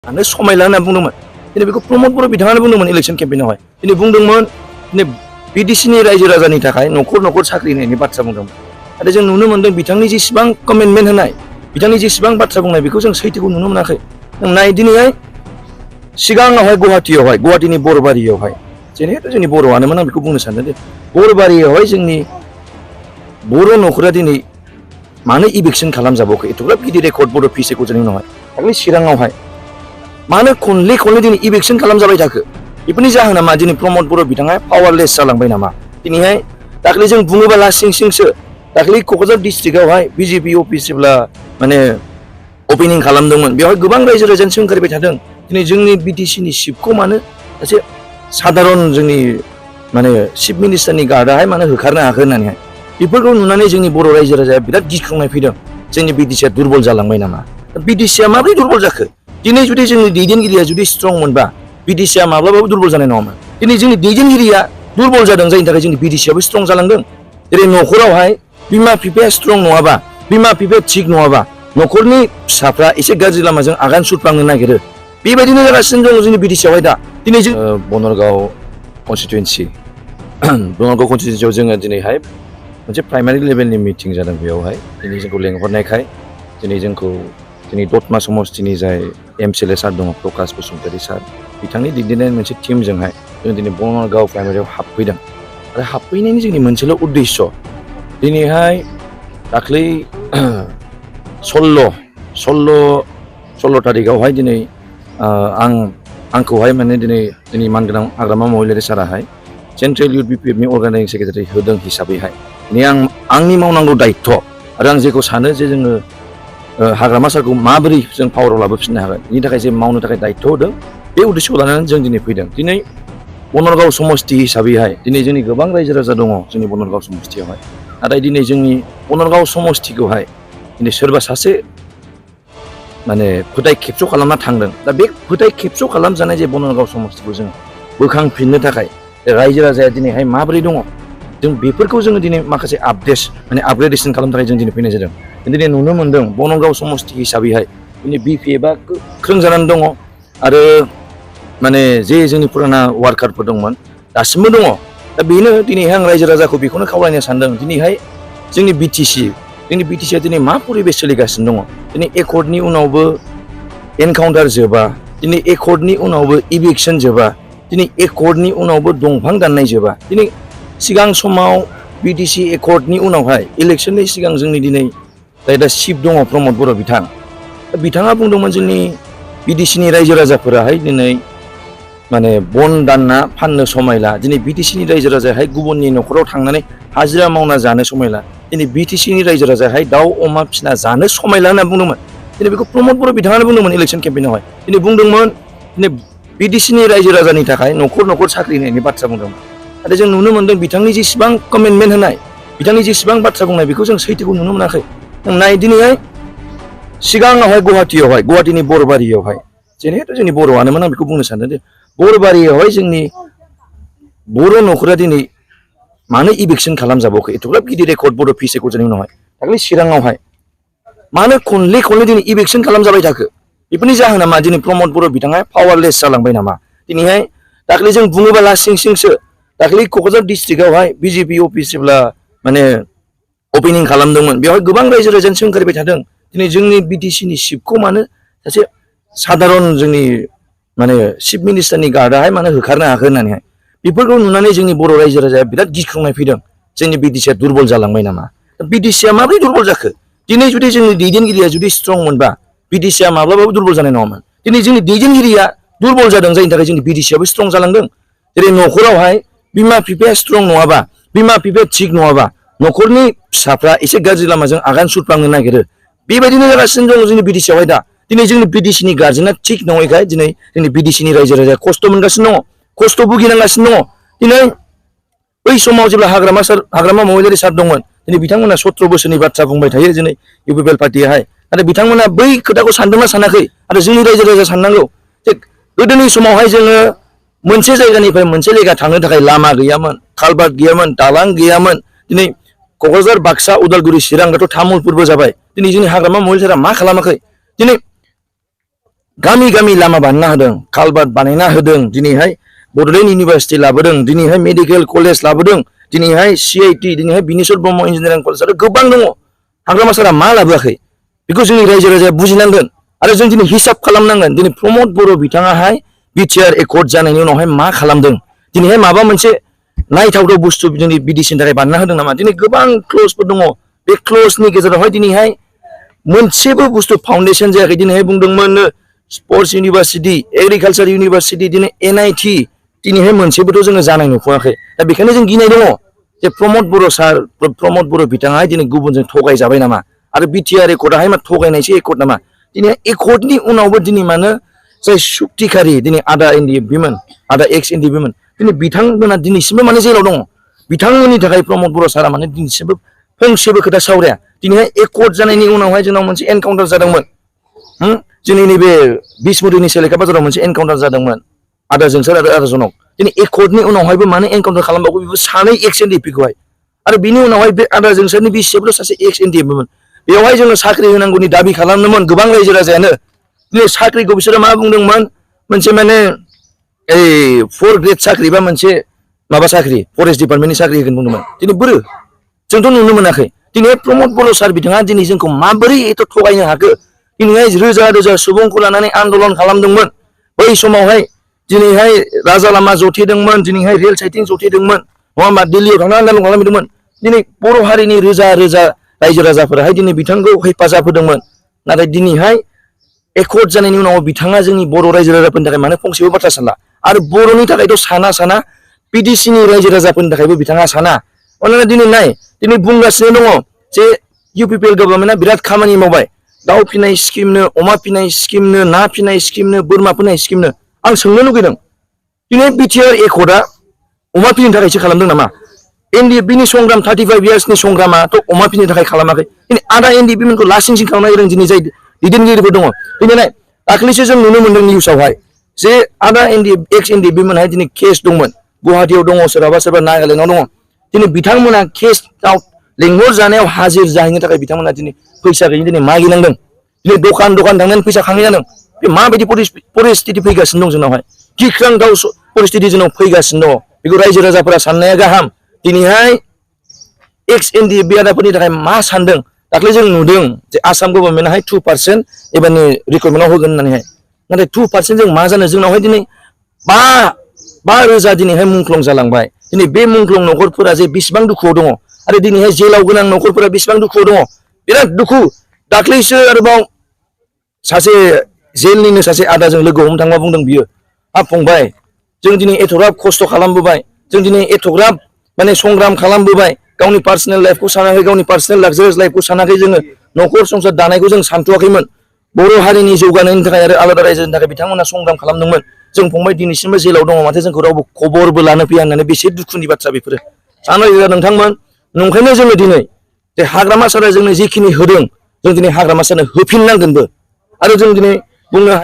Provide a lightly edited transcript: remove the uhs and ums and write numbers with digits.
आनो समायला होनना बुंदोंमोन दिनै बेखौ प्रमद बर' बिथाङानो बुंदोंमोन इलेक्सन केम्पेइनावहाय दिनै बुंदोंमोन दिनै बिटिसिनि रायजो राजानि थाखाय न'खर न'खर साख्रि होनायनि बाथ्रा बुंदोंमोन आरो जों नुनो मोनदों बिथांनि जेसेबां कमिटमेन्ट होनाय बिथांनि जेसेबां बाथ्रा बुंनाय बेखौ जों सैथोखौ नुनो मोनाखै नाय दिनैहाय सिगाङावहाय गुवाहाटीनि बरबारियावहाय जिहेतु जोंनि बर'आनोमोन आं बेखौ बुंनो सानदों दे बरबारियावहाय जोंनि बर' न'खरा दिनै मानो इभिक्सन खालामजाबावाखै एथ'ग्राब गिदिर रेकर्ड बर' पिस एकर्डनि उनावहाय दाखालि चिराङावहाय मानो खनले दिनै इभिक्सन खालामजाबाय थाखो बेफोरनि जाहोना मा दिनै प्रमद बर' बिथाङा पावारलेस जालांबाय नामा दिनैहाय दाखालि जों बुङोबा लासिंसिंसो दाखालि क'क्राझार डिस्ट्रिक्टआवहाय बिजेपि अफिस जेब्ला माने अपेनिं खालामदोंमोन बेवहाय गोबां रायजो राजानो सोंखारिबाय थादों दिनै जोंनि बिटिसिनि चिफखौ मानो सासे साधारन जोंनि माने चिफ मिनिस्टारनि गार्डआहाय मानो होखारनो हाखो होननानैहाय बेफोरखौ नुनानै जोंनि बर' रायजो राजाया बिराद गिख्रंनाय फैदों जोंनि बिटिसिया दुरबल जालांबाय नामा बिटिसिया माबोरै दुरबल जाखो दिनै जुदि जोंनि दैदेनगिरिया जुदि स्ट्रं मोनबा बिटिसिया माब्लाबाबो दुरबल जानाय नङामोन दिनै जोंनि दैदेनगिरिया दुरबल जादों जायनि थाखाय जोंनि बिटिसियाबो स्ट्रं जालांदों जेरै न'खरावहाय बिमा बिफाया स्ट्रं नङाबा बिमा बिफाया थिग नङाबा न'खरनि फिसाफ्रा एसे गाज्रि लामाजों आगान सुरफ्लांनो नागिरो बेबायदिनो जागासिनो दङ जोंनि बिटिसियावहाय दा दिनै जों बनरगाव कनस्टिटुवेन्सियाव जोङो दिनैहाय मोनसे प्राइमारि लेभेलनि मिटिं जादों बेयावहाय दिनै जोंखौ लेंहरनायखाय दिनै जोंखौ दिनै दतमा समस्तिनि जाय एमसिएलए सार दङ प्रकाश बसुमतारी सार बिथांनि दैदेननाय मोनसे टिमजोंहाय जों दिनै बनरगाव प्राइमारियाव हाबफैदों आरो हाबफैनायनि जोंनि मोनसेल' उद्देश्य दिनैहाय दाख्लै 16 थारिखआवहाय दिनै आंखौहाय माने दिनै मानगोनां हाग्रामा महिलारि साराहाय सेन्ट्रेल इउथ बिपिएफनि अर्गानाइजिं सेक्रेटारि होदों हिसाबैहाय दिनै आंनि मावनांगौ दायित्व आरो आं जेखौ सानो जे जोङो हाग्रामा सारखौ माबोरै जों पावाराव लाबोफिननो हागोन बेनि थाखाय जे मावनो थाखाय दायित्व होदों बे उद्देश्यखौ लानानै जों दिनै फैदों दिनै बनरगाव समस्ति हिसाबैहाय दिनै जोंनि गोबां रायजो राजा दङ जोंनि बनरगाव समस्तियावहाय नाथाय दिनै जोंनि बनरगाव समस्तिखौहाय दिनै सोरबा सासे माने फोथाय खेबस' खालामना थांदों दा बे फोथाय खेबस' खालामजानाय जे बनरगाव समस्तिखौ जों बोखांफिननो थाखाय रायजो राजाया दिनैहाय माबोरै दङ जों बेफोरखौ जोङो दिनै माखासे आपग्रेडेसन खालामनो थाखाय जों दिनै फैनाय जादों दिनै नुनो मोनदों बनरगाव समस्ति हिसाबैहाय दिनै बिपिएफआ गोख्रों जानानै दङ आरो माने जे जोंनि फुराना वार्कारफोर दंमोन दासिमबो दङ दा बेनो दिनैहाय आं रायजो राजाखौ बेखौनो खावलायनो सानदों दिनैहाय जोंनि बिटिसिया दिनै मा परिबेस सोलिगासिनो दङ दिनै एकर्डनि उनावबो एनकाउन्टार जोबा दिनै एकर्डनि उनावबो इभिक्सन जोबा दिनै एकर्डनि उनावबो दंफां दाननाय जोबा दिनै सिगां समाव बिटिसि एकर्डनि उनावहाय इलेक्सननि सिगां जोंनि दिनै जाय दा चिफ दङ प्रमद बर' बिथाङा बुंदोंमोन जोंनि बिटिसिनि रायजो राजाफोराहाय दिनै माने बन दानना फाननो समायला दिनै बिटिसिनि रायजो राजायाहाय गुबुननि न'खराव थांनानै हाजिरा मावना जानो समायला दिनै बिटिसिनि रायजो राजायाहाय दाउ अमा फिना जानो समायला होनना बुंदोंमोन दिनै बेखौ प्रमद बर' बिथाङानो बुंदोंमोन इलेक्सन केम्पेइनावहाय दिनै बुंदोंमोन दिनै बिटिसिनि रायजो राजानि थाखाय न'खर न'खर साख्रि होनायनि बाथ्रा बुंदोंमोन आरो जों नुनो मोनदों बिथांनि जेसेबां कमिटमेन्ट होनाय बिथांनि जेसेबां बाथ्रा बुंनाय बेखौ जों सैथोखौ नुनो मोनाखै नाय दिनैहाय सिगाङावहाय गुवाहाटीनि बरबारियावहाय जिहेतु जोंनि बर'आनोमोन आं बेखौ बुंनो सानदों दे बरबारियावहाय जोंनि बर' न'खरा दिनै मानो इभिक्सन खालामजाबावाखै एथ'ग्राब गिदिर रेकर्ड बर' पिस एकर्डनि उनावहाय दाखालि चिराङावहाय मानो खनले दिनै इभिक्सन खालामजाबाय थाखो बेफोरनि जाहोना मा दिनै प्रमद बर' बिथाङा पावारलेस जालांबाय नामा दिनैहाय दाखालि जों बुङोबा लासिंसिंसो दाखालि क'क्राझार डिस्ट्रिक्टआवहाय बिजेपि अफिस जेब्ला माने अपेनिं खालामदोंमोन बेवहाय गोबां रायजो राजानो सोंखारिबाय थादों दिनै जोंनि बिटिसिनि चिफखौ मानो सासे साधारन जोंनि माने चिफ मिनिस्टारनि गार्डआहाय मानो होखारनो हाखो होननानैहाय बेफोरखौ नुनानै जोंनि बर' रायजो राजाया बिराद गिख्रंनाय फैदों जोंनि बिटिसिया दुरबल जालांबाय नामा बिटिसिया माबोरै दुरबल जाखो दिनै जुदि जोंनि दैदेनगिरिया जुदि स्ट्रं मोनबा बिटिसिया माब्लाबाबो दुरबल जानाय नङामोन दिनै जोंनि दैदेनगिरिया दुरबल जादों जायनि थाखाय जोंनि बिटिसियाबो स्ट्रं जालांदों जेरै न'खरावहाय बिमा बिफाया स्ट्रं नङाबा बिमा बिफाया थिग नङाबा न'खरनि फिसाफ्रा एसे गाज्रि लामाजों आगान सुरफ्लांनो नागिरो बेबायदिनो जागासिनो दङ जोंनि बिटिसियावहाय दा दिनै जोंनि बिटिसिनि गार्जेना थिग नङैखाय दिनै जोंनि बिटिसिनि रायजो राजाया खस्थ' मोनगासिनो दङ खस्थ' भुगिनांगासिनो दङ दिनै बै समाव जेब्ला हाग्रामा महिलारि सार दंमोन दिनै बिथांमोना 17 बोसोरनि बाथ्रा बुंबाय थायो दिनै इउपिपिएल पार्टियाहाय नाथाय बिथांमोना बै खोथाखौ सानदोंना सानाखै आरो जोंनि रायजो राजा साननांगौ जे गोदोनि समावहाय जोङो मोनसे जायगानिफ्राय मोनसे जायगा थांनो थाखाय लामा गैयामोन कालभार्ट गैयामोन दालां गैयामोन दिनै क'क्राझार बाक्सा उदालगुरि चिरां दाथ' तामुलपुरबो जाबाय दिनै जोंनि हाग्रामा महिलारिफोरा मा खालामाखै दिनै गामि गामि लामा बानायना होदों, कालभार्ट बानायना होदों, दिनैहाय बड'लेण्ड इउनिभारसिटि लाबोदों, दिनैहाय मेडिकेल कलेज लाबोदों, दिनैहाय CIT, दिनैहाय बिनेश्वर ब्रह्म इन्जिनियारिं कलेज आरो गोबां दङ। हाग्रामा सारा मा लाबोआखै बेखौ जोंनि रायजो राजाया बुजिनांगोन आरो जों दिनै हिसाब खालामनांगोन। दिनै प्रमद बर' बिथाङाहाय बिटिआर एकर्ड जानायनि उनावहाय मा खालामदों, दिनैहाय माबा मोनसे नायथावथाव बुस्थु जोंनि बिडिसिनि थाखाय बानायना होदों नामा? दिनै गोबां क्लजफोर दङ, बे क्लजनि गेजेरावहाय दिनैहाय मोनसेबो बुस्थु फाउन्डेसन जायाखै। दिनैहाय बुंदोंमोन स्पर्ट्स इउनिभारसिटि, एग्रिकालसार इउनिभारसिटि, दिनै NIT, दिनैहाय मोनसेबोथ' जोङो जानाय नुफुआखै। दा बेखायनो जों गिनाय दङ जे प्रमद बर' बिथाङाहाय दिनै गुबुनजों थगायजाबाय नामा आरो बिटिआर एकर्डआहाय मा थगायनायसो एकर्ड नामा? दिनै एकर्डनि उनावबो दिनै मानो जाय सुक्तिखारि दिनै आदा NDFBमोन, आदा एक्स NDFBमोन, दिनै बिथांमोना दिनैसिमबो माने जेलाव दङ। बिथांमोननि थाखाय प्रमद बर' सारा माने दिनैसिमबो फंसेबो खोथा सावराया। दिनैहाय एकर्ड जानायनि उनावहाय जोंनाव मोनसे एनकाउन्टार जादोंमोन। जोंनि नैबे बिसमुरिनि सेलेखा बाजाराव मोनसे एनकाउन्टार जादोंमोन आदा जोंसार आरो आदा जनक। दिनै एकर्डनि उनावहायबो मानो एनकाउन्टार खालामबावो बेबो सानै एक्स NDFBखौहाय। आरो बिनि उनावहाय बे आदा जोंसारनि बिसियाबोथ' सासे एक्स NDFBमोन। बेवहाय जोङो साख्रि होनांगौनि दाबि खालामदोंमोन गोबां रायजो राजायानो। दिनै साख्रिखौ बिसोरो मा बुंदोंमोन, मोनसे माने 4 ग्रेड साख्रि बा मोनसे माबा साख्रि, फरेस्ट डिपार्टमेन्टनि साख्रि होगोन बुंदोंमोन। दिनै बोरो जोंथ' नुनो मोनाखै। दिनै प्रमद बर' सार बिथाङा दिनै जोंखौ माबोरै एथ' थगायनो हाखो? दिनैहाय रोजा रोजा सुबुंखौ लानानै आन्दलन खालामदोंमोन। बै समावहाय दिनैहाय राजा लामा जथेदोंमोन, दिनैहाय रेल साइथिं जथेदोंमोन, नङा होमबा? दिल्लीयाव थांना आन्दलन खालामदोंमोन। दिनै बर' हारिनि रोजा रोजा रायजो राजाफोराहाय दिनै बिथांखौ हेफाजाब होदोंमोन। नाथाय दिनैहाय एकर्ड जानायनि उनाव बिथाङा जोंनि बर' रायजो राजाफोरनि थाखाय मानो फंसेबो बाथ्रा सानला आरो बर'नि थाखायथ' साना बिटिसिनि रायजो राजाफोरनि थाखायबो बिथाङा साना। अननानै दिनै नाय, दिनै बुंगासिनो दङ जे UPPL गभर्नमेन्टआ बिराद खामानि मावबाय, दाउ फिनाय स्किमनो, अमा फिनाय स्किमनो, ना फिनाय स्किमनो, बोरमा फिनाय स्किमनो। आं सोंनो लुगैदों, दिनै बिटिआर एकर्डआ अमा फिनो थाखायसो खालामदों नामा? NDFBनि संग्राम 35 इयार्सनि संग्रामाथ' अमा फिनो थाखाय खालामाखै। दिनै आदा NDFBमोनखौ लासिं सिं खालामनो गोरों दिनै जाय दैदेनगिरिफोर दङ। दिनै नाय, दाख्लैसो जों नुनो मोनदों निउसावहाय जे आदा एक्स NDFBमोनहाय दिनै केस दंमोन, गुवाहाटियाव दङ, सोरबा नागालेण्डआव दङ। दिनै बिथांमोना केसआव लेंहर जानायाव हाजिर जाहैनो थाखाय बिथांमोना दिनै फैसा गैयि दिनै मागिनांदों। दिनै दखान थांनानै फैसा खांनाय जादों। बे माबायदि परिस्थिति फैगासिनो दं जोंनावहाय? गिख्रांथाव परिस्थिति जोंनाव फैगासिनो दङ। बेखौ रायजो राजाफोरा साननाया गाहाम। दिनैहाय एक्स NDFB आदाफोरनि थाखाय मा सानदों? दाख्लै जों नुदों जे आसाम गभर्नमेन्टआहाय 2% एबारनि रिक्रुटमेन्टआव होगोन होननानैहाय। नाथाय 2% जों मा जानो? जोंनावहाय दिनै 5 रोजा दिनैहाय मुंख्लं जालांबाय। दिनै बे मुंख्लं न'खरफोरा जे बेसेबां दुखुआव दङ आरो दिनैहाय जेलाव गोनां न'खरफोरा बेसेबां दुखुआव दङ, बिराद दुखु। दाख्लैसो आरोबाव सासे जेलनिनो सासे आदाजों लोगो हमनो थांबा बुंदों बियो, फंबाय, जों दिनै एथ'ग्राब खस्थ' खालामबोबाय, जों दिनै एथ'ग्राब माने संग्राम खालामबोबाय, गावनि पार्सनेल लाइफखौ सानाखै, गावनि पार्सनेल लाक्जारियास लाइफखौ सानाखै, जोङो न'खर संसार दानायखौ जों सानथ'वाखैमोन। बर' हारिनि जौगानायनि थाखाय आरो आलादा रायजोनि थाखाय बिथांमोना संग्राम खालामदोंमोन। जों फंबाय दिनैसिमबो जेलाव दङ, माथो जोंखौ रावबो खबरबो लानो फैया होननानै बेसे दुखुनि बाथ्रा बेफोरो। साननाय नोंथांमोन, नंखायनो जोङो दिनै जे हाग्रामा सारा जोंनो जिखिनि होदों, जों दिनै हाग्रामा सारनो होफिननांगोनबो। आरो जों दिनै बुंनो